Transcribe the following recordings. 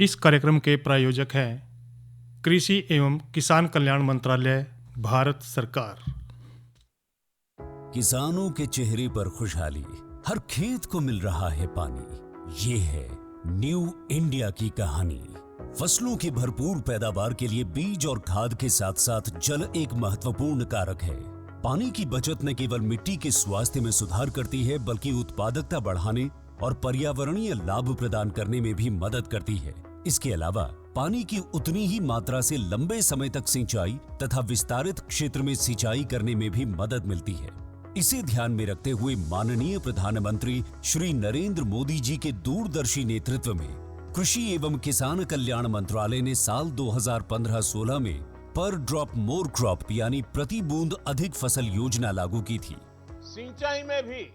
इस कार्यक्रम के प्रायोजक हैं कृषि एवं किसान कल्याण मंत्रालय, भारत सरकार। किसानों के चेहरे पर खुशहाली, हर खेत को मिल रहा है पानी। ये है न्यू इंडिया की कहानी। फसलों की भरपूर पैदावार के लिए बीज और खाद के साथ साथ जल एक महत्वपूर्ण कारक है। पानी की बचत न केवल मिट्टी के स्वास्थ्य में सुधार करती है, बल्कि उत्पादकता बढ़ाने और पर्यावरणीय लाभ प्रदान करने में भी मदद करती है। इसके अलावा पानी की उतनी ही मात्रा से लंबे समय तक सिंचाई तथा विस्तारित क्षेत्र में सिंचाई करने में भी मदद मिलती है। इसे ध्यान में रखते हुए माननीय प्रधानमंत्री श्री नरेंद्र मोदी जी के दूरदर्शी नेतृत्व में कृषि एवं किसान कल्याण मंत्रालय ने साल 2015-16 में पर ड्रॉप मोर क्रॉप यानी प्रति बूंद अधिक फसल योजना लागू की थी। सिंचाई में भी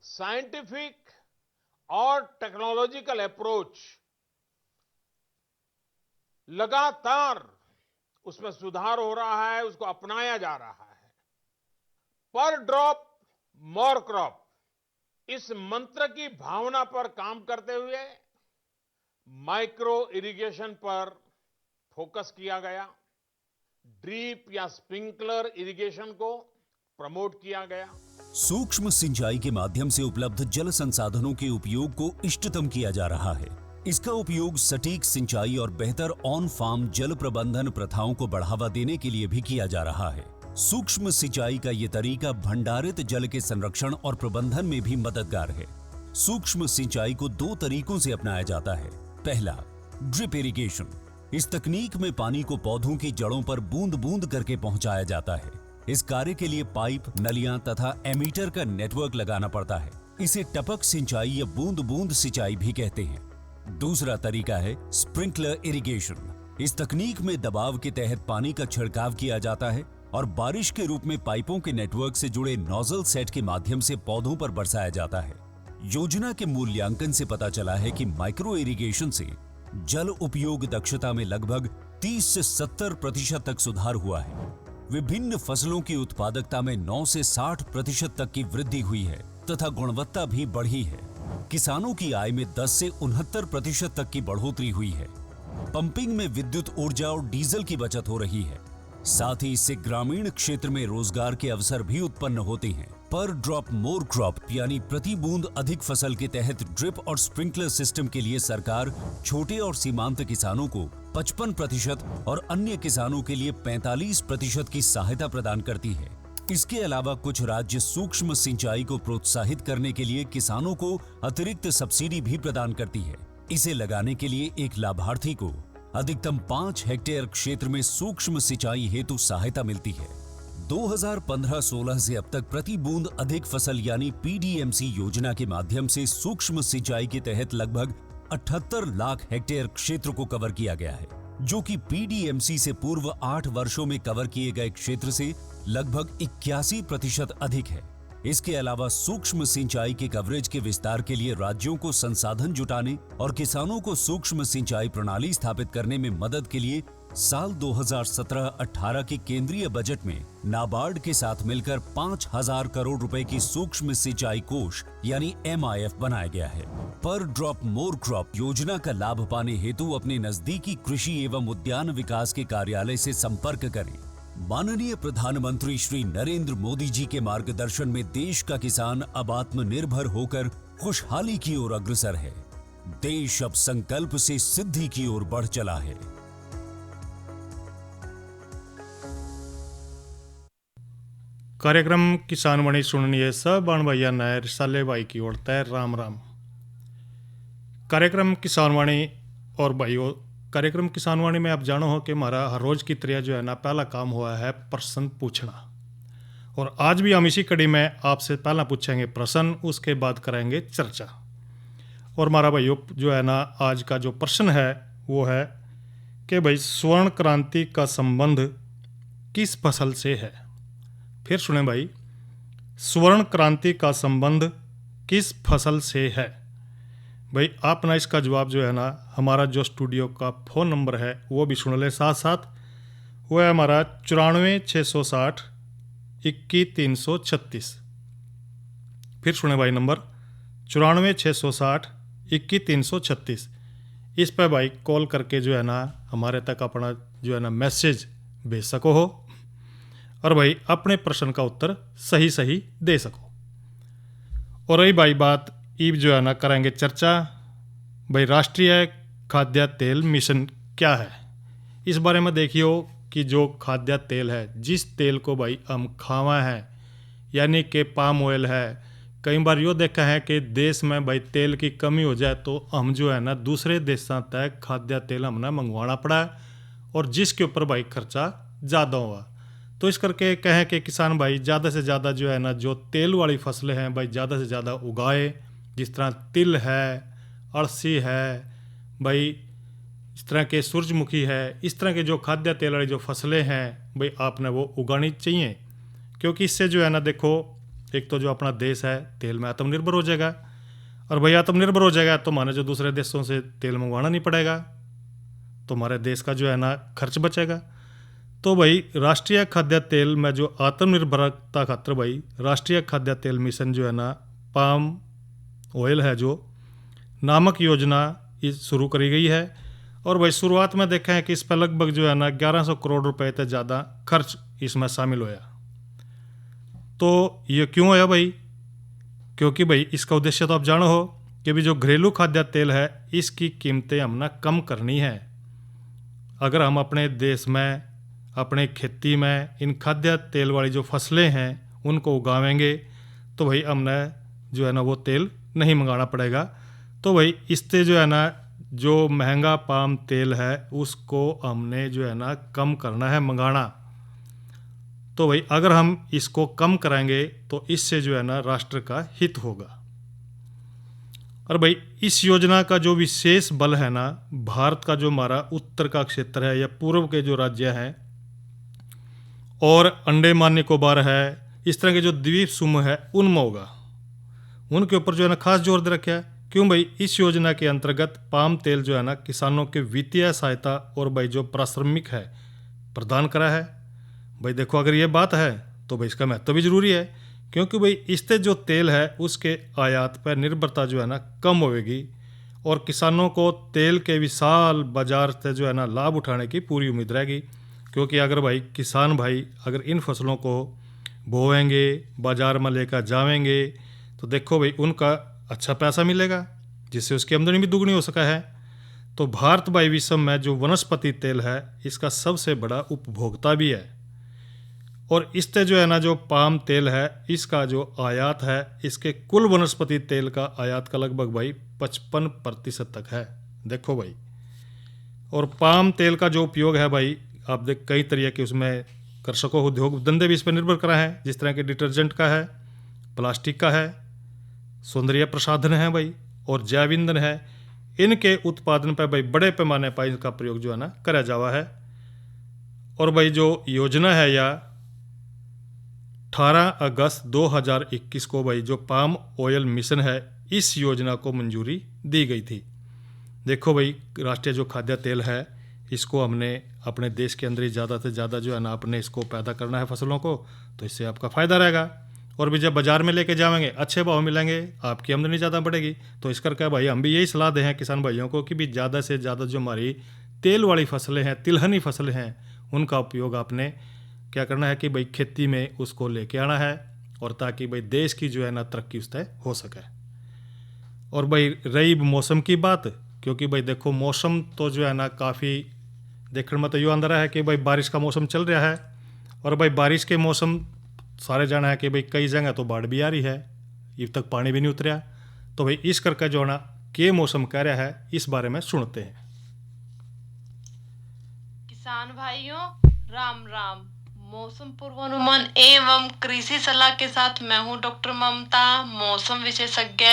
साइंटिफिक और टेक्नोलॉजिकल अप्रोच लगातार उसमें सुधार हो रहा है, उसको अपनाया जा रहा है। पर ड्रॉप मोर क्रॉप, इस मंत्र की भावना पर काम करते हुए माइक्रो इरिगेशन पर फोकस किया गया। ड्रिप या स्प्रिंकलर इरिगेशन को प्रमोट किया गया। सूक्ष्म सिंचाई के माध्यम से उपलब्ध जल संसाधनों के उपयोग को इष्टतम किया जा रहा है। इसका उपयोग सटीक सिंचाई और बेहतर ऑन फार्म जल प्रबंधन प्रथाओं को बढ़ावा देने के लिए भी किया जा रहा है। सूक्ष्म सिंचाई का ये तरीका भंडारित जल के संरक्षण और प्रबंधन में भी मददगार है। सूक्ष्म सिंचाई को दो तरीकों से अपनाया जाता है। पहला, ड्रिप इरिगेशन। इस तकनीक में पानी को पौधों की जड़ों पर बूंद बूंद करके पहुंचाया जाता है। इस कार्य के लिए पाइप, नलियां तथा एमीटर का नेटवर्क लगाना पड़ता है। इसे टपक सिंचाई या बूंद बूंद सिंचाई भी कहते हैं। दूसरा तरीका है स्प्रिंकलर इरिगेशन। इस तकनीक में दबाव के तहत पानी का छिड़काव किया जाता है और बारिश के रूप में पाइपों के नेटवर्क से जुड़े नोजल सेट के माध्यम से पौधों पर बरसाया जाता है। योजना के मूल्यांकन से पता चला है कि माइक्रो इरिगेशन से जल उपयोग दक्षता में लगभग 30 से 70% तक सुधार हुआ है। विभिन्न फसलों की उत्पादकता में 9 से 60% तक की वृद्धि हुई है तथा गुणवत्ता भी बढ़ी है। किसानों की आय में 10 से 69% तक की बढ़ोतरी हुई है। पंपिंग में विद्युत ऊर्जा और डीजल की बचत हो रही है। साथ ही इससे ग्रामीण क्षेत्र में रोजगार के अवसर भी उत्पन्न होते हैं। पर ड्रॉप मोर क्रॉप यानी प्रति बूंद अधिक फसल के तहत ड्रिप और स्प्रिंकलर सिस्टम के लिए सरकार छोटे और सीमांत किसानों को 55% और अन्य किसानों के लिए 45% की सहायता प्रदान करती है। इसके अलावा कुछ राज्य सूक्ष्म सिंचाई को प्रोत्साहित करने के लिए किसानों को अतिरिक्त सब्सिडी भी प्रदान करती है। इसे लगाने के लिए एक लाभार्थी को अधिकतम 5 हेक्टेयर क्षेत्र में सूक्ष्म सिंचाई हेतु सहायता मिलती है। 2015-16 से अब तक प्रति बूंद अधिक फसल यानी पीडीएमसी योजना के माध्यम से सूक्ष्म सिंचाई के तहत लगभग 78 लाख हेक्टेयर क्षेत्र को कवर किया गया है, जो कि पीडीएमसी से पूर्व 8 वर्षों में कवर किए गए क्षेत्र से लगभग 81% अधिक है। इसके अलावा सूक्ष्म सिंचाई के कवरेज के विस्तार के लिए राज्यों को संसाधन जुटाने और किसानों को सूक्ष्म सिंचाई प्रणाली स्थापित करने में मदद के लिए साल 2017-18 के केंद्रीय बजट में नाबार्ड के साथ मिलकर 5,000 करोड़ रुपए की सूक्ष्म सिंचाई कोष यानी MIF बनाया गया है। पर ड्रॉप मोर क्रॉप योजना का लाभ पाने हेतु अपने नजदीकी कृषि एवं उद्यान विकास के कार्यालय से संपर्क करें। माननीय प्रधानमंत्री श्री नरेंद्र मोदी जी के मार्गदर्शन में देश का किसान अब आत्मनिर्भर होकर खुशहाली की ओर अग्रसर है। देश अब संकल्प से सिद्धि की ओर बढ़ चला है। कार्यक्रम किसान वाणी सुननिए सब बाण भैया नायर रिसाले भाई की ओर तय राम राम। कार्यक्रम किसान वाणी और भाइयों, कार्यक्रम किसान वाणी में आप जानो हो कि हमारा हर रोज की तरह जो है ना पहला काम हुआ है प्रश्न पूछना, और आज भी हम इसी कड़ी में आपसे पहला पूछेंगे प्रश्न, उसके बाद करेंगे चर्चा। और हमारा भाइयों जो है ना आज का जो प्रश्न है वो है कि भाई स्वर्ण क्रांति का संबंध किस फसल से है। फिर सुने भाई, स्वर्ण क्रांति का संबंध किस फसल से है। भाई आप ना इसका जवाब जो है ना हमारा जो स्टूडियो का फ़ोन नंबर है वो भी सुन ले साथ साथ। वो है हमारा 94 660 21 336। फिर सुने भाई नंबर 94 660 21 336। इस पे भाई कॉल करके जो है ना हमारे तक अपना जो है ना मैसेज भेज सको हो और भाई अपने प्रश्न का उत्तर सही सही दे सको। और रही भाई बात ईब जो है ना करेंगे चर्चा भाई राष्ट्रीय खाद्य तेल मिशन क्या है। इस बारे में देखियो कि जो खाद्य तेल है, जिस तेल को भाई हम खावा है यानी कि पाम ऑयल है, कई बार यो देखा है कि देश में भाई तेल की कमी हो जाए तो हम जो है ना दूसरे देशों तक खाद्य तेल हमने मंगवाना पड़ा है और जिसके ऊपर भाई खर्चा ज़्यादा हुआ। तो इस करके कहें कि किसान भाई ज़्यादा से ज़्यादा जो है ना जो तेल वाली फसलें हैं भाई ज़्यादा से ज़्यादा उगाए, जिस तरह तिल है, अड़सी है भाई, इस तरह के सूरजमुखी है, इस तरह के जो खाद्य तेल वाली जो फसलें हैं भाई आपने वो उगानी चाहिए। क्योंकि इससे जो है ना देखो एक तो जो अपना देश है तेल में आत्मनिर्भर हो जाएगा और भाई आत्मनिर्भर हो जाएगा तो माने जो दूसरे देशों से तेल मंगवाना नहीं पड़ेगा, तो हमारे देश का जो है ना खर्च बचेगा। तो भाई राष्ट्रीय खाद्य तेल में जो आत्मनिर्भरता खातर भाई राष्ट्रीय खाद्य तेल मिशन जो है ना पाम ऑयल है जो नामक योजना शुरू करी गई है। और भाई शुरुआत में देखा है कि इस पर लगभग जो है ना 1100 करोड़ रुपए से ज़्यादा खर्च इसमें शामिल होया। तो ये क्यों होया भाई? क्योंकि भाई इसका उद्देश्य तो आप जानो हो कि भी जो घरेलू खाद्य तेल है इसकी कीमतें हमने कम करनी है। अगर हम अपने देश में अपने खेती में इन खाद्य तेल वाली जो फसलें हैं उनको उगावेंगे तो भाई हमने जो है ना वो तेल नहीं मंगाना पड़ेगा। तो भाई इससे जो है ना जो महंगा पाम तेल है उसको हमने जो है ना कम करना है मंगाना। तो भाई अगर हम इसको कम कराएंगे तो इससे जो है ना राष्ट्र का हित होगा। और भाई इस योजना का जो विशेष बल है ना भारत का जो हमारा उत्तर का क्षेत्र है या पूर्व के जो राज्य हैं और अंडमान निकोबार है, इस तरह के जो द्वीप समूह है उनमें होगा, उनके ऊपर जो है ना खास जोर दे रखा है। क्यों भाई? इस योजना के अंतर्गत पाम तेल जो है ना किसानों के वित्तीय सहायता और भाई जो पारिश्रमिक है प्रदान करा है। भाई देखो अगर ये बात है तो भाई इसका महत्व भी जरूरी है, क्योंकि भाई इससे जो तेल है उसके आयात पर निर्भरता जो है ना कम होगी और किसानों को तेल के विशाल बाजार से जो है ना लाभ उठाने की पूरी उम्मीद रहेगी। क्योंकि अगर भाई किसान भाई अगर इन फसलों को बोएंगे बाजार में लेकर जाएंगे तो देखो भाई उनका अच्छा पैसा मिलेगा जिससे उसकी आमदनी भी दुगनी हो सका है। तो भारत भाई विश्व में जो वनस्पति तेल है इसका सबसे बड़ा उपभोक्ता भी है और इससे जो है ना जो पाम तेल है इसका जो आयात है इसके कुल वनस्पति तेल का आयात का लगभग भाई 55% तक है। देखो भाई, और पाम तेल का जो उपयोग है भाई आप देख कई तरह के उसमें कर सको, उद्योग धंधे भी इस पर निर्भर करा है, जिस तरह के डिटर्जेंट का है, प्लास्टिक का है, सौंदर्य प्रसाधन है भाई और जैव ईंधन है। इनके उत्पादन पर भाई बड़े पैमाने पर इनका प्रयोग जो है ना करा जावा है। और भाई जो योजना है या 18 अगस्त 2021 को भाई जो पाम ऑयल मिशन है इस योजना को मंजूरी दी गई थी। देखो भाई राष्ट्रीय जो खाद्य तेल है इसको हमने अपने देश के अंदर ही ज़्यादा से ज़्यादा जो है ना अपने इसको पैदा करना है फसलों को, तो इससे आपका फ़ायदा रहेगा। और भी जब बाज़ार में लेके जाएंगे अच्छे भाव मिलेंगे, आपकी आमदनी ज़्यादा बढ़ेगी। तो इस करके भाई हम भी यही सलाह दें हैं किसान भाइयों को कि भी ज़्यादा से ज़्यादा जो हमारी तेल वाली फसलें हैं, तिलहनी फसलें हैं, उनका उपयोग आपने क्या करना है कि भाई खेती में उसको लेके आना है और ताकि भाई देश की जो है ना तरक्की उस तय हो सके। और भाई रही मौसम की बात, क्योंकि भाई देखो मौसम तो जो है ना काफ़ी देखने में तो यो अंदर है कि भाई बारिश का मौसम चल रहा है और भाई बारिश के मौसम सारे जाना है कि भाई कई जगह तो बाढ़ भी आ रही है, अब तक पानी भी नहीं उतरा। तो भाई इस करके जो है ना के मौसम कह रहा है इस बारे में सुनते हैं। किसान भाइयों राम राम। मौसम पूर्वानुमान एवं कृषि सलाह के साथ मैं हूं डॉक्टर ममता, मौसम विशेषज्ञ,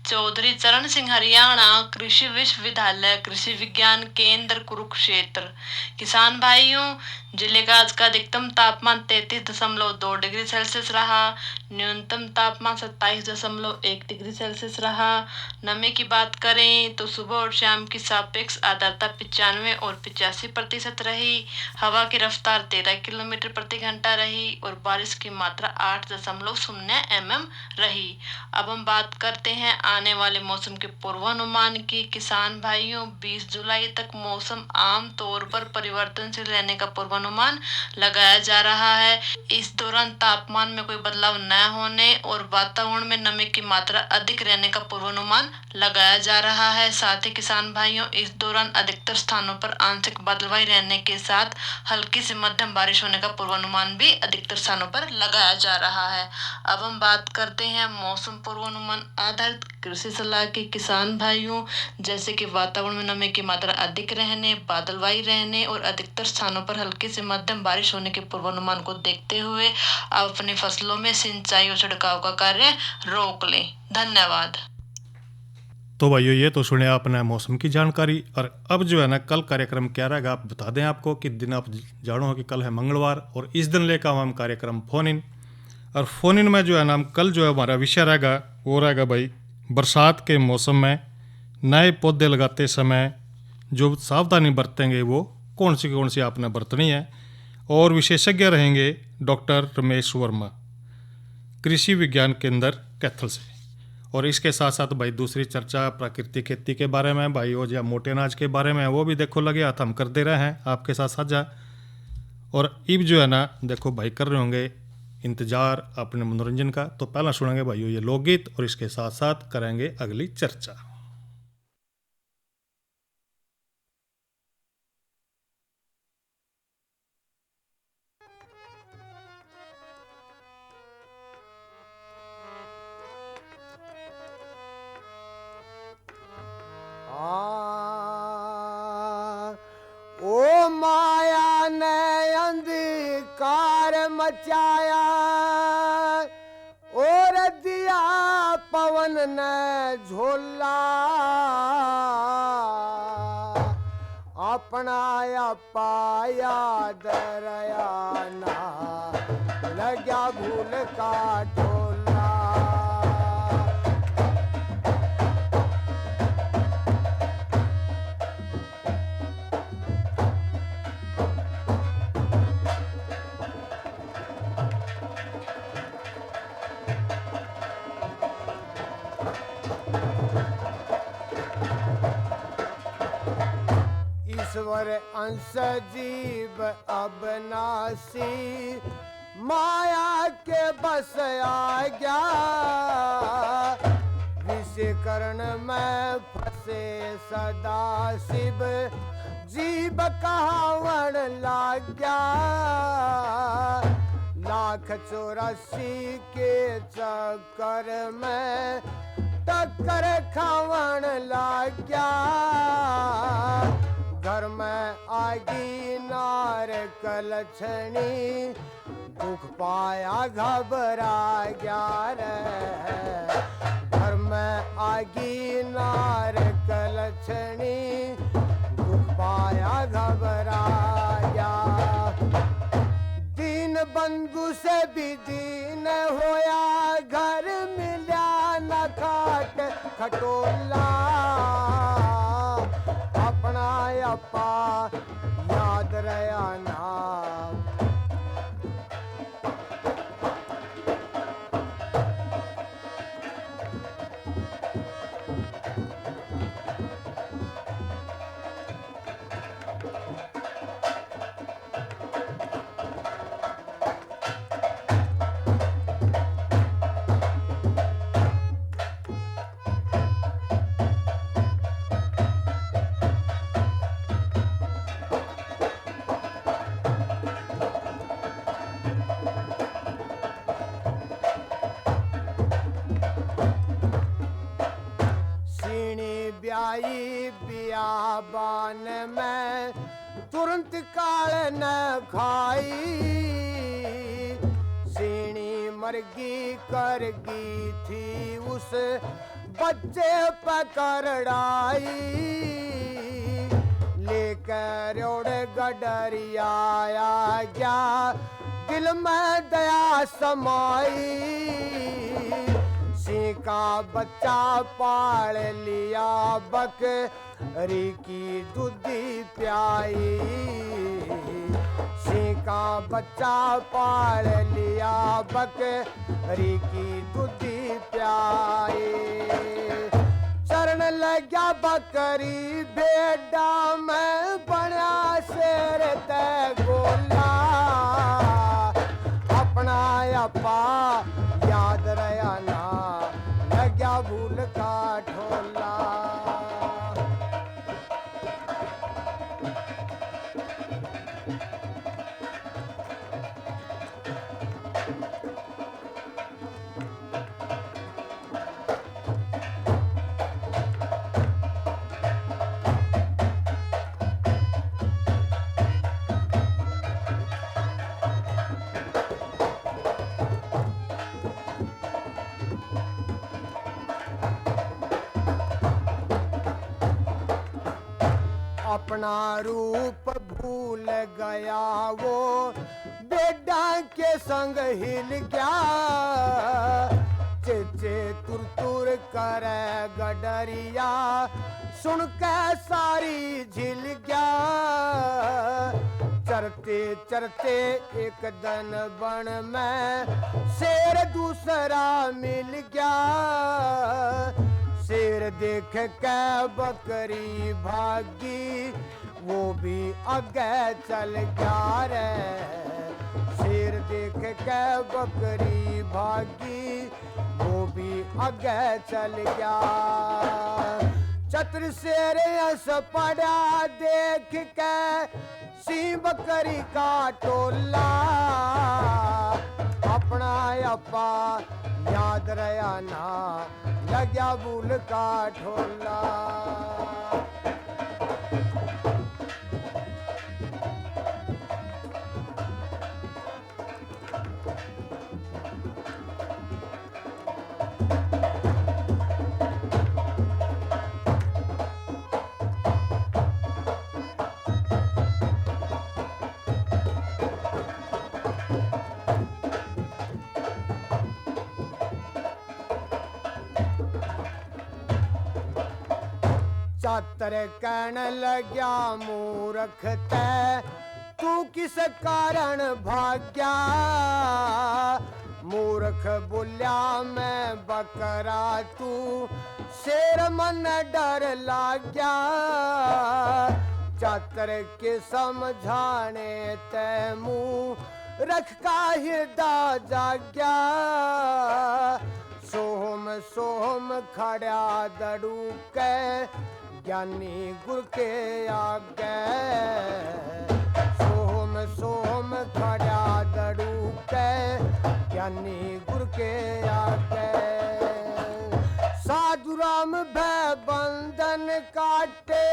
चौधरी चरण सिंह, हरियाणा कृषि विश्वविद्यालय कृषि विज्ञान केंद्र कुरुक्षेत्र। किसान भाइयों, जिले का आज का अधिकतम तापमान 33.2 डिग्री सेल्सियस रहा, न्यूनतम तापमान 27.1 डिग्री सेल्सियस रहा। नमी की बात करें तो सुबह और शाम की सापेक्ष आर्द्रता 95 और 85% रही। हवा की रफ्तार 13 किलोमीटर प्रति घंटा रही और बारिश की मात्रा 8.0 mm रही। अब हम बात करते हैं आने वाले मौसम के पूर्वानुमान की। किसान भाइयों, 20 जुलाई तक मौसम आम तौर पर परिवर्तनशील रहने का पूर्वानुमान लगाया जा रहा है। इस दौरान तापमान में कोई बदलाव न होने और वातावरण में नमी की मात्रा अधिक रहने का पूर्वानुमान लगाया जा रहा है। साथ ही किसान भाइयों, इस दौरान अधिकतर स्थानों पर आंशिक बादलवाई रहने के साथ हल्की से मध्यम बारिश होने का पूर्वानुमान भी अधिकतर स्थानों पर लगाया जा रहा है। अब हम बात करते हैं मौसम पूर्वानुमान आधारित कृषि सलाह के। किसान भाइयों, जैसे कि वातावरण में नमी की मात्रा अधिक रहने, बादलवाई रहने और अधिकतर स्थानों पर हल्की से मध्यम बारिश होने के पूर्वानुमान को देखते हुए आप अपनी फसलों में सिंचाई और छिड़काव का कार्य रोक लें। धन्यवाद। तो भाइयों, ये तो सुने आपने मौसम की जानकारी। और अब जो है ना, कल कार्यक्रम क्या रहेगा आप बता दें आपको कि दिन। आप जानो हो कि कल है मंगलवार और इस दिन लेकर हम कार्यक्रम फोन इन। और फोन इन में जो है ना, हम कल जो है हमारा विषय रहेगा वो रहेगा भाई, बरसात के मौसम में नए पौधे लगाते समय जो सावधानी बरतेंगे वो कौन सी आपने बरतनी है। और विशेषज्ञ रहेंगे डॉक्टर रमेश वर्मा, कृषि विज्ञान केंद्र कैथल से। और इसके साथ साथ भाई दूसरी चर्चा प्राकृतिक खेती के बारे में भाई, और या मोटे अनाज के बारे में, वो भी देखो लगे हाथ हम कर दे रहे हैं आपके साथ साझा। और इब जो है ना देखो भाई कर रहे होंगे इंतजार अपने मनोरंजन का। तो पहला सुनेंगे भाइयों ये लोकगीत और इसके साथ साथ करेंगे अगली चर्चा। ओ माया ने अंधकार मचाया और दिया पवन ने झोला, अपना पाया दरयाना लग्या भूल का टोला। ईश्वर अंश जीव अबनासी, माया के बस आ गया, विषयकरण में फंसे सदा शिव, जीव कहावण लाग गया, 1,84 के चक्कर में टक्कर खावण लाग गया, घर में आगी नार कलछणी, दुख पाया घबरा गया रे, घर में आगी नार कलछणी, दुख पाया घबरा गया, दीन बंधु से भी दीन होया, घर मिला न खाट खटोला, अपना अपा याद रया नाम। बियाबान में तुरंत काल न खाई, सीणी मरगी करगी थी उस बच्चे पकड़ाई, लेकर रोड गडरिया गया, दिल में दया समाई, सिंह का बच्चा पाल लिया बक री की दूधी प्याई, सिंह का बच्चा पाल लिया, बकरी की दूधी प्याई। चरण लग्या बकरी भेड़ा में बना शेर तै गोला, अपना अपा याद रया ना, लग्या भूल का ढोला। अपना रूप भूल गया वो, बेटा के संग हिल गया, चेचे तुर तुर करे गडरिया, सुन के सारी झिल गया। चरते चरते एक दिन बन में शेर दूसरा मिल गया, शेर देख के बकरी भागी, वो भी आगे चल गया रे। शेर देख के बकरी भागी, वो भी आगे चल गया। चतुर शेर हंस पड़ा देख के सिंह बकरी का टोला, अपना अपा याद रया ना, लग्या भूल का ढोला। चातर कहन लग्या मूर्ख तै, तू किस कारण भाग्या, मूर्ख बोल्या मैं बकरा, तू शेर मन डर लाग्या। चातर के समझाने तै मुँह रख का हृदय जाग्या, सोहम सोहम खड़ा दड़ू के ज्ञानी गुर के आगे, सोहम सोहम खड़ा दड़ू के ज्ञानी गुर के आगे। साधु राम भय बंधन काटे,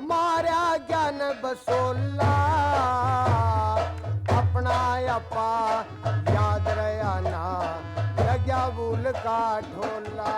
मारा ज्ञान बसोला, अपना अपा याद रया ना, लग्या भूल का ढोला।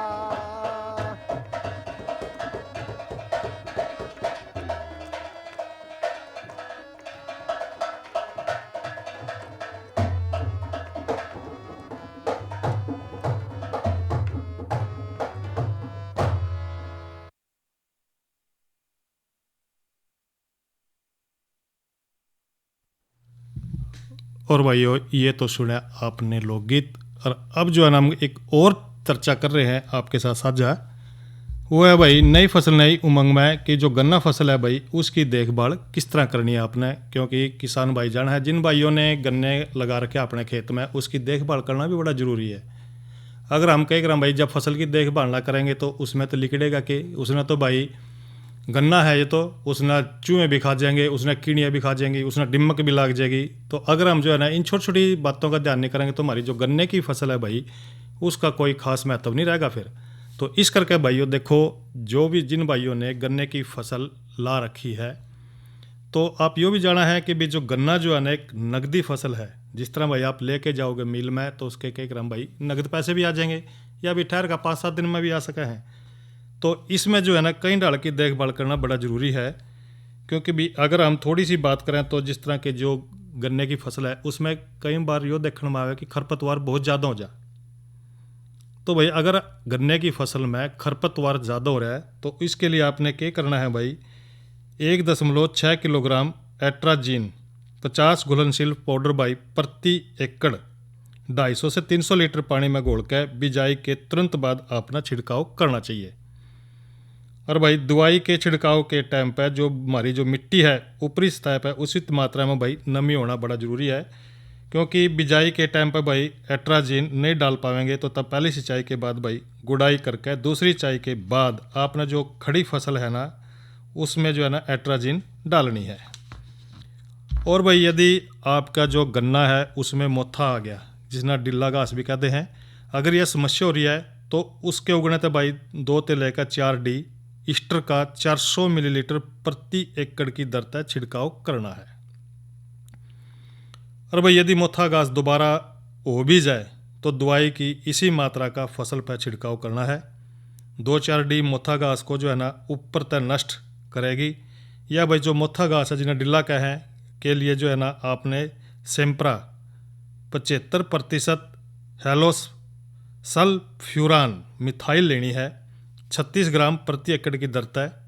और भाइयों ये तो सुना आपने लोकगीत, और अब जो है ना हम एक और चर्चा कर रहे हैं आपके साथ साझा, वो है भाई नई फसल नई उमंग में कि जो गन्ना फसल है भाई उसकी देखभाल किस तरह करनी है आपने, क्योंकि किसान भाई जान है जिन भाइयों ने गन्ने लगा रखे अपने खेत में उसकी देखभाल करना भी बड़ा ज़रूरी है। अगर हम कहें भाई जब फसल की देखभाल ना करेंगे तो उसमें तो लिकड़ेगा कि उसने तो भाई गन्ना है ये तो उसने चूहे भी खा जाएंगे, उसने कीड़ियाँ भी खा जाएंगी, उसने डिमक भी लाग जाएगी। तो अगर हम जो है ना इन छोटी छोटी बातों का ध्यान नहीं करेंगे तो हमारी जो गन्ने की फसल है भाई उसका कोई खास महत्व नहीं रहेगा फिर। तो इस करके भाइयों देखो, जो भी जिन भाइयों ने गन्ने की फसल ला रखी है तो आप यो भी जाना है कि भी जो गन्ना जो है ना एक नकदी फसल है। जिस तरह भाई आप लेके जाओगे मिल में तो उसके कई ग्राम भाई नकद पैसे भी आ जाएंगे, या भी ठहर का 5-7 दिन में भी आ सके हैं। तो इसमें जो है ना कई डाल की देखभाल करना बड़ा ज़रूरी है, क्योंकि भी अगर हम थोड़ी सी बात करें तो जिस तरह के जो गन्ने की फसल है उसमें कई बार यो देखने में आया कि खरपतवार बहुत ज़्यादा हो जाए। तो भाई अगर गन्ने की फसल में खरपतवार ज़्यादा हो रहा है तो इसके लिए आपने क्या करना है भाई, 1.6 किलोग्राम एट्राजीन 50 घुलनशील पाउडर भाई प्रति एकड़ 250 से 300 लीटर पानी में घोल कर बिजाई के तुरंत बाद अपना छिड़काव करना चाहिए। और भाई दवाई के छिड़काव के टाइम पर जो हमारी जो मिट्टी है ऊपरी सतह पर उचित मात्रा में भाई नमी होना बड़ा ज़रूरी है, क्योंकि बिजाई के टाइम पर भाई एट्राजीन नहीं डाल पाएंगे तो तब पहली सिंचाई के बाद भाई गुड़ाई करके दूसरी सिंचाई के बाद आपने जो खड़ी फसल है ना उसमें जो है ना एट्राजीन डालनी है। और भाई यदि आपका जो गन्ना है उसमें मोथा आ गया, जिसना डिल्ला घास भी कहते हैं, अगर यह समस्या हो रही है तो उसके उगने तो भाई 2 से लेकर 4 डी ईस्टर का 400 मिलीलीटर प्रति एकड़ की दर तक छिड़काव करना है। और भाई यदि मोथा घास दोबारा हो भी जाए तो दवाई की इसी मात्रा का फसल पर छिड़काव करना है। 2-4 डी मोथा घास को जो है ना ऊपर तक नष्ट करेगी। या भाई जो मोथा घास है जिन्हें डिल्ला का है के लिए जो है ना आपने सेम्प्रा 75% हेलोस सल्फ्यूरान मिथाइल लेनी है, 36 ग्राम प्रति एकड़ की दर तक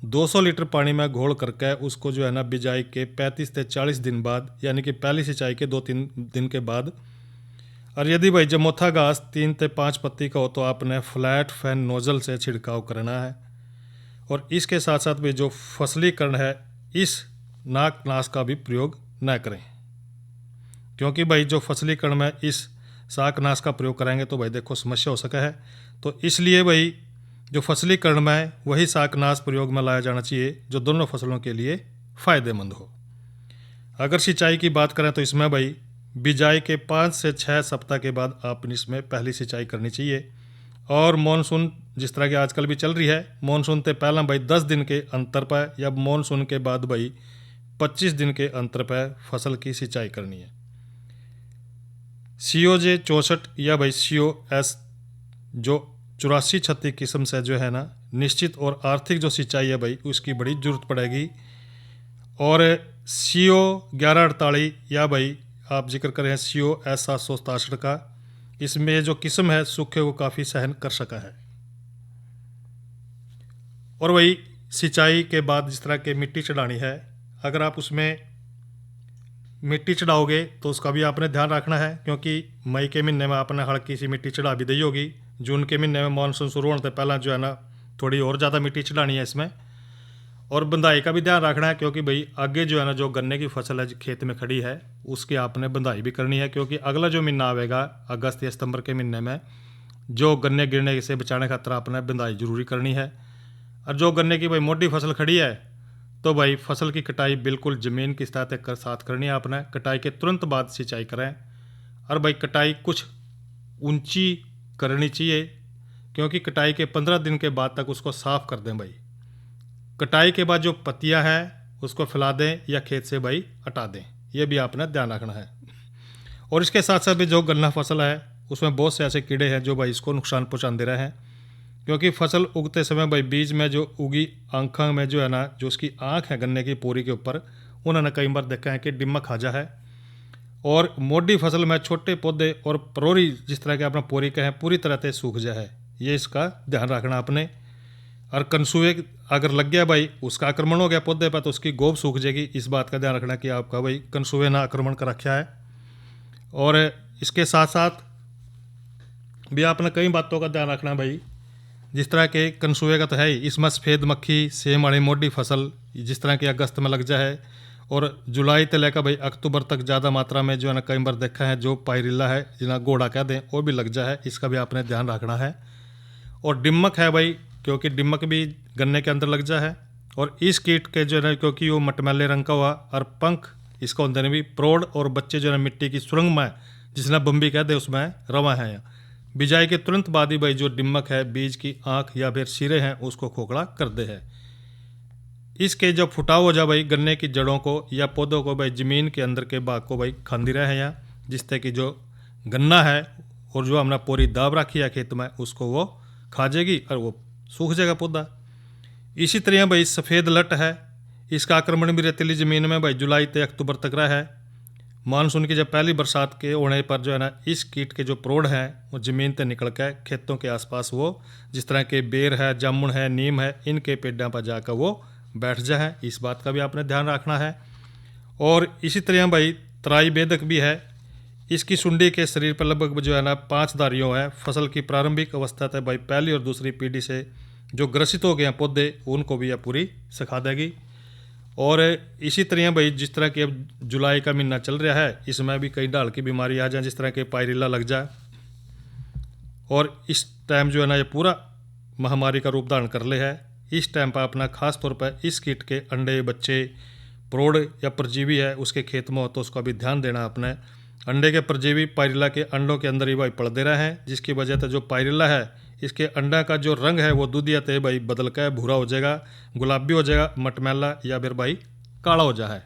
200 लीटर पानी में घोल करके उसको जो है ना बिजाई के 35 से 40 दिन बाद, यानी कि पहली सिंचाई के 2-3 दिन के बाद। और यदि भाई जब मोथा घास 3 से 5 पत्ती का हो तो आपने फ्लैट फैन नोजल से छिड़काव करना है। और इसके साथ साथ भी जो फसलीकरण है इस नाकनाश का भी प्रयोग न करें, क्योंकि भाई जो फसलीकरण में इस शाकनाश का प्रयोग करेंगे तो भाई देखो समस्या हो सका है। तो इसलिए भाई जो फसलीकरण में है वही शाकनाश प्रयोग में लाया जाना चाहिए जो दोनों फसलों के लिए फ़ायदेमंद हो। अगर सिंचाई की बात करें तो इसमें भाई बिजाई के 5 से 6 सप्ताह के बाद आप इसमें पहली सिंचाई करनी चाहिए। और मानसून जिस तरह की आजकल भी चल रही है, मानसून से पहला भाई 10 दिन के अंतर पर या मानसून के बाद भाई 25 दिन के अंतर पर फसल की सिंचाई करनी है। COJ 64 या भाई COS जो 84-36 किस्म से जो है ना निश्चित और आर्थिक जो सिंचाई है भाई उसकी बड़ी ज़रूरत पड़ेगी। और CO 1148 या भाई आप जिक्र करें COS 767 का, इसमें जो किस्म है सूखे को काफ़ी सहन कर सका है। और वही सिंचाई के बाद जिस तरह के मिट्टी चढ़ानी है, अगर आप उसमें मिट्टी चढ़ाओगे तो उसका भी आपने ध्यान रखना है, क्योंकि मई के महीने में आपने हल्की सी मिट्टी चढ़ा भी दी होगी। जून के महीने में मानसून शुरू होने से पहला जो है ना थोड़ी और ज़्यादा मिट्टी चढ़ानी है इसमें। और बंधाई का भी ध्यान रखना है, क्योंकि भाई आगे जो है ना जो गन्ने की फसल है जो खेत में खड़ी है उसकी आपने बंधाई भी करनी है, क्योंकि अगला जो महीना आएगा अगस्त या सितंबर के महीने में जो गन्ने गिरने से बचाने खातर आपने बंधाई जरूरी करनी है। और जो गन्ने की भाई मोटी फसल खड़ी है तो भाई फसल की कटाई बिल्कुल ज़मीन की सतह तक साथ करनी है आपने। कटाई के तुरंत बाद सिंचाई करें। और भाई कटाई कुछ ऊंची करनी चाहिए, क्योंकि कटाई के 15 दिन के बाद तक उसको साफ़ कर दें भाई। कटाई के बाद जो पत्तियां हैं उसको फैला दें या खेत से भाई हटा दें, यह भी आपने ध्यान रखना है। और इसके साथ साथ भी जो गन्ना फसल है उसमें बहुत से ऐसे कीड़े हैं जो भाई इसको नुकसान पहुँचाते रहे हैं, क्योंकि फसल उगते समय भाई बीज में जो उगी आँखों में जो है ना जो उसकी आँख है गन्ने की पोरी के ऊपर, उन्होंने कई बार देखा है कि डिम्मक खाजा है। और मोटी फसल में छोटे पौधे और परोरी जिस तरह के अपना पोरी का है पूरी तरह से सूख जाए, ये इसका ध्यान रखना आपने। और कनसुए अगर लग गया भाई उसका आक्रमण हो गया पौधे पर तो उसकी गोब सूख जाएगी, इस बात का ध्यान रखना कि आपका भाई कनसुए ना आक्रमण कर रखा है। और इसके साथ साथ भी आपने कई बातों का ध्यान रखना भाई, जिस तरह के कनसुए का तो है ही, इसमें सफ़ेद मक्खी सेम वाली मोटी फसल जिस तरह की अगस्त में लग जाए और जुलाई से लेकर भाई अक्टूबर तक ज़्यादा मात्रा में जो है ना कई बार देखा है जो पायरिल्ला है जिन्हें घोड़ा कह दें वो भी लग जाए, इसका भी आपने ध्यान रखना है। और डिम्मक है भाई, क्योंकि डिम्मक भी गन्ने के अंदर लग जाए है। और इस कीट के जो है ना क्योंकि वो मटमैले रंग का हुआ और पंख इसको अंदर भी प्रौढ़ और बच्चे जो है मिट्टी की सुरंग में जिसने बम्बी कहते हैं उसमें रवा है। बिजाई के तुरंत बाद ही भाई जो डिम्मक है बीज की आँख या फिर सिरे हैं उसको खोखला कर दे है। इसके जब फुटाव हो जाए भाई गन्ने की जड़ों को या पौधों को भाई ज़मीन के अंदर के भाग को भाई खांदी रहे हैं, या जिससे कि जो गन्ना है और जो हमने पूरी दाब रखी है खेत में उसको वो खा जाएगी और वो सूख जाएगा पौधा। इसी तरह भाई सफ़ेद लट है, इसका आक्रमण भी रेतीली ज़मीन में भाई जुलाई से अक्टूबर तक रहा है। मानसून की जब पहली बरसात के होने पर जो है ना इस कीट के जो प्रोड़ हैं वो ज़मीन से निकल कर खेतों के आसपास वो जिस तरह के बेर है, जामुन है, नीम है, इनके पेड़ों पर जाकर वो बैठ जाए। इस बात का भी आपने ध्यान रखना है। और इसी तरह भाई तराई बेधक भी है। इसकी सुंडी के शरीर पर लगभग जो है ना 5 धारियों है। फसल की प्रारंभिक अवस्था तक भाई पहली और दूसरी पीढ़ी से जो ग्रसित हो गए हैं पौधे उनको भी यह पूरी सिखा देगी। और इसी तरह भाई जिस तरह की अब जुलाई का महीना चल रहा है इसमें भी कई ढाल की बीमारी आ जाए, जिस तरह के पायरिल्ला लग जाए। और इस टाइम जो है ना ये पूरा महामारी का रूप धारण कर ले है। इस टाइम पर अपना खास तौर पर इस कीट के अंडे, बच्चे, प्रोड़ या परजीवी है उसके खेत में हो तो उसका भी ध्यान देना अपने। अंडे के परजीवी पायरिल्ला के अंडों के अंदर ही भाई पड़ दे रहे हैं, जिसकी वजह से जो पायरिल्ला है इसके अंडा का जो रंग है वो दूधिया ते भाई बदल कर भूरा हो जाएगा, गुलाबी हो जाएगा, मटमैला या फिर भाई काला हो जाए।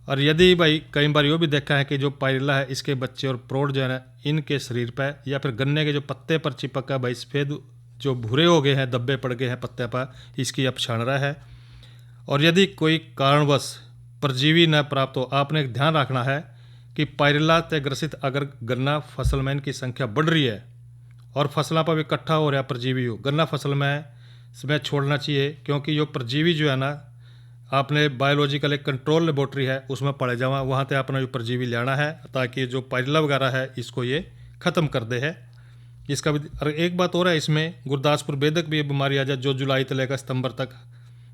और यदि भाई कई बार ये भी देखा है कि जो पायरिल्ला है इसके बच्चे और प्रोड़ जो है ना इनके शरीर पर या फिर गन्ने के जो पत्ते पर चिपक भाई सफ़ेद जो भूरे हो गए हैं, धब्बे पड़ गए हैं पत्ते पर, इसकी अब छान रहा है। और यदि कोई कारणवश परजीवी न प्राप्त हो, आपने ध्यान रखना है कि पायरिल्ला से ग्रसित अगर गन्ना फसल में इनकी संख्या बढ़ रही है और फसलों पर भी इकट्ठा हो रहा परजीवी हो, गन्ना फसल में छोड़ना चाहिए। क्योंकि जो परजीवी जो है ना आपने बायोलॉजिकल एक कंट्रोल लेबोरेटरी है उसमें पड़े जावा, वहाँ से अपना जो परजीवी लेना है ताकि जो पायरिल्ला वगैरह है इसको ये ख़त्म कर दे है। इसका भी और एक बात और है, इसमें गुरदासपुर बेधक भी ये बीमारी आ जाए जो जुलाई से लेकर सितंबर तक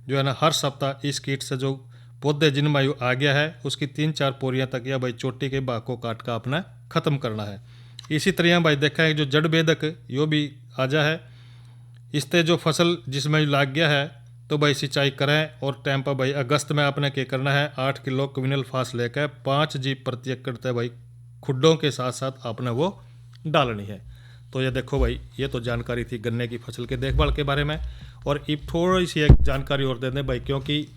जो है ना हर सप्ताह इस कीट से जो पौधे जिनमें आयु आ गया है उसकी 3-4 पोरियां तक या भाई चोटी के भाग को काट का अपना ख़त्म करना है। इसी तरह भाई देखा है जो जड़ बेधक यो भी आ जा है। इससे जो फसल जिसमें लाग गया है तो भाई सिंचाई करें और टाइम पर भाई अगस्त में आपने क्या करना है 8 किलो क्विनल फास लेकर 5 जी प्रति एकड़ तक भाई खुड्डों के साथ साथ आपने वो डालनी है। तो ये देखो भाई ये तो जानकारी थी गन्ने की फसल के देखभाल के बारे में। और अब थोड़ी सी एक जानकारी और दे दें भाई, क्योंकि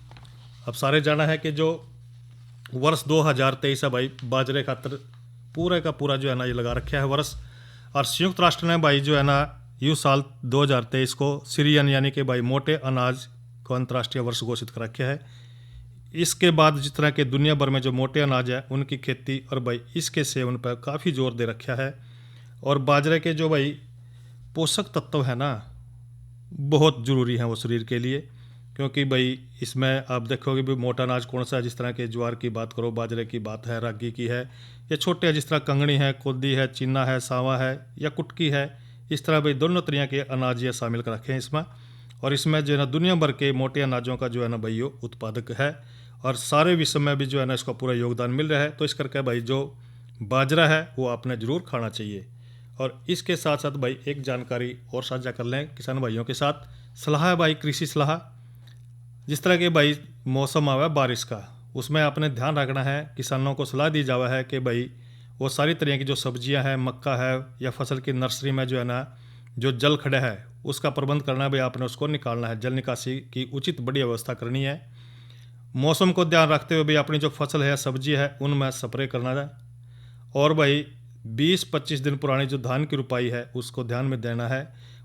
अब सारे जाना है कि जो वर्ष 2023 है भाई बाजरे खातर पूरे का पूरा जो है ना ये लगा रखा है वर्ष। और संयुक्त राष्ट्र ने भाई जो है ना यू साल 2023 को सीरियन यानी कि भाई मोटे अनाज को अंतर्राष्ट्रीय वर्ष घोषित कर रखा है। इसके बाद जिस तरह के दुनिया भर में जो मोटे अनाज है उनकी खेती और भाई इसके सेवन पर काफ़ी जोर दे रखा है। और बाजरे के जो भाई पोषक तत्व है ना बहुत ज़रूरी हैं वो शरीर के लिए, क्योंकि भाई इसमें आप देखोगे भी मोटा अनाज कौन सा है, जिस तरह के ज्वार की बात करो, बाजरे की बात है, रागी की है, या छोटे है जिस तरह कंगनी है, कोदी है, चीना है, सावा है या कुटकी है। इस तरह भाई दोनों तरह के अनाज ये शामिल कर रखे हैं इसमें। और इसमें जो है ना दुनिया भर के मोटे अनाजों का जो है ना भाई ये उत्पादक है और सारे विश्व में भी जो है ना इसका पूरा योगदान मिल रहा है। तो इस करके भाई जो बाजरा है वो आपने ज़रूर खाना चाहिए। और इसके साथ साथ भाई एक जानकारी और साझा कर लें किसान भाइयों के साथ, सलाह है भाई कृषि सलाह। जिस तरह के भाई मौसम आवा है बारिश का उसमें आपने ध्यान रखना है, किसानों को सलाह दी जावा है कि भाई वो सारी तरह की जो सब्जियां हैं, मक्का है या फसल की नर्सरी में जो है ना जो जल खड़ा है उसका प्रबंध करना है भाई, आपने उसको निकालना है, जल निकासी की उचित बड़ी व्यवस्था करनी है। मौसम को ध्यान रखते हुए भाई अपनी जो फसल है, सब्जी है, उनमें स्प्रे करना है। और भाई 20-25 दिन पुरानी जो धान की रुपाई है उसको ध्यान में देना है।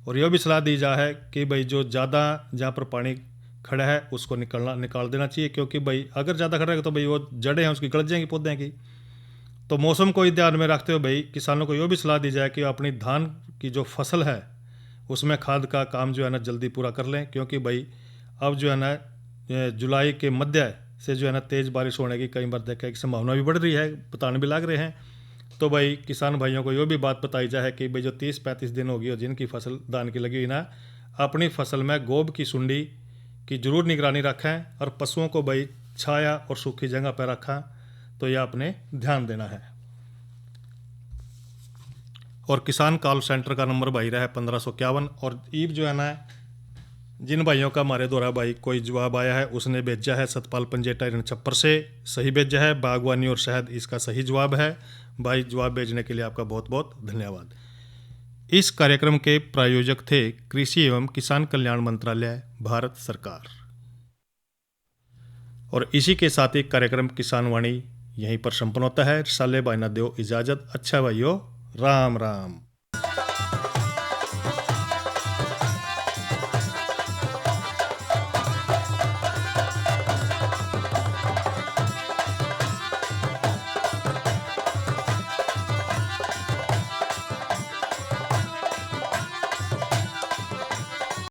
और यह भी सलाह दी जा है कि भाई जो ज़्यादा जहाँ पर पानी खड़ा है उसको निकाल देना चाहिए, क्योंकि भाई अगर ज़्यादा खड़ा है तो भाई वो जड़ें हैं उसकी गल जाएंगी पौधे की। तो मौसम को ही ध्यान में रखते हुए भाई किसानों को यह भी सलाह दी जाए कि अपनी धान की जो फसल है उसमें खाद का काम जो है ना जल्दी पूरा कर लें, क्योंकि भाई अब जो है ना जुलाई के मध्य से जो है ना तेज़ बारिश होने की कई बार देखा की संभावना भी बढ़ रही है, बताने भी लग रहे हैं। तो भाई किसान भाइयों को यह भी बात बताई जाए कि भाई जो 30-35 दिन होगी और जिनकी फसल धान की लगी हुई ना, अपनी फसल में गोब की सुंडी की जरूर निगरानी रखें और पशुओं को भाई छाया और सूखी जगह पर रखें। तो यह आपने ध्यान देना है। और किसान कॉल सेंटर का नंबर भाई रहा है 1551। और ईब जो है ना जिन भाइयों का हमारे द्वारा भाई कोई जवाब आया है उसने भेजा है सतपाल पंजेटा छप्पर से, सही भेजा है, बागवानी और शहद इसका सही जवाब है। भाई जवाब भेजने के लिए आपका बहुत बहुत धन्यवाद। इस कार्यक्रम के प्रायोजक थे कृषि एवं किसान कल्याण मंत्रालय, भारत सरकार। और इसी के साथ ही कार्यक्रम किसान वाणी यहीं पर संपन्न होता है। साले भाई ना दो इजाजत। अच्छा भाइयों, राम राम।